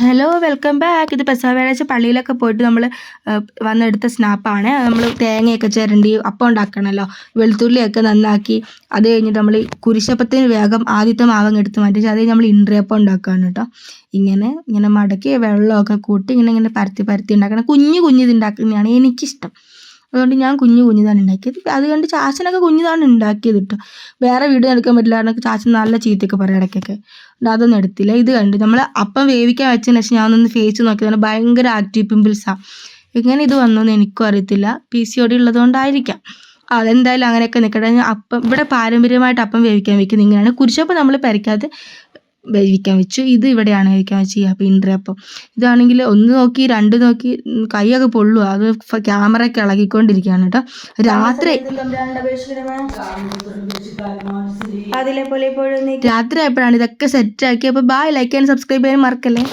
Hello welcome back. ഇത് പെസഹ വ്യാഴാഴ്ച പള്ളിയിലൊക്കെ പോയിട്ട് നമ്മൾ വന്നെടുത്ത സ്നാപ്പാണ്. നമ്മൾ തേങ്ങയൊക്കെ ചിരണ്ടി അപ്പം ഉണ്ടാക്കണമല്ലോ, വെളുത്തുള്ളിയൊക്കെ നന്നാക്കി അത് കഴിഞ്ഞിട്ട് നമ്മൾ കുരിശപ്പത്തിന് വേഗം ആദ്യത്തെ മാവങ്ങ് എടുത്ത് മാറ്റി അത് നമ്മൾ ഇൻട്രിയപ്പം ഉണ്ടാക്കുകയാണ് കേട്ടോ. ഇങ്ങനെ മടക്കി വെള്ളമൊക്കെ കൂട്ടി ഇങ്ങനെ പരത്തി ഉണ്ടാക്കണം. കുഞ്ഞ് ഇത് ഉണ്ടാക്കുന്നതാണ് എനിക്കിഷ്ടം. അതുകൊണ്ട് ഞാൻ കുഞ്ഞിതാണ് ഉണ്ടാക്കിയത്. അത് കണ്ട് ചാച്ചനൊക്കെ കുഞ്ഞിതാണ് ഉണ്ടാക്കിയത് കേട്ടോ. വേറെ വീഡിയോ എടുക്കാൻ പറ്റില്ല കാരണം ചാച്ചൻ നല്ല ചീത്തയൊക്കെ പറയും ഇടയ്ക്കൊക്കെ. അതൊന്നും എടുത്തില്ല. ഇത് കണ്ട് നമ്മൾ അപ്പം വേവിക്കാൻ വെച്ചതിന് ശേഷം ഞാനൊന്ന് ഫേസ് നോക്കിയതാണ്. ഭയങ്കര ആക്റ്റീവ് പിമ്പിൾസാണ്. എങ്ങനെ ഇത് വന്നോന്ന് എനിക്കും അറിയത്തില്ല. PCOD ഉള്ളതുകൊണ്ടായിരിക്കാം. അതെന്തായാലും അങ്ങനെയൊക്കെ നിൽക്കട്ടെ. അപ്പം ഇവിടെ പാരമ്പര്യമായിട്ട് അപ്പം വേവിക്കാൻ വെക്കുന്നത് ഇങ്ങനെയാണ്. കുരിശപ്പം നമ്മൾ പരിക്കാതെ വേവിക്കാൻ വെച്ചു. ഇത് ഇവിടെയാണ് വേവിക്കാൻ വെച്ച് അപ്പോൾ ഇൻട്രിയപ്പം. ഇതാണെങ്കിൽ ഒന്ന് നോക്കി രണ്ട് നോക്കി കൈയൊക്കെ പൊള്ളുക. അത് ക്യാമറയൊക്കെ ഇളകിക്കൊണ്ടിരിക്കുകയാണ് കേട്ടോ. രാത്രി ആയപ്പോഴാണ് ഇതൊക്കെ സെറ്റാക്കി. അപ്പോൾ ബൈ, ലൈക്ക് ആൻഡ് സബ്സ്ക്രൈബ് ചെയ്യാൻ മറക്കല്ലേ.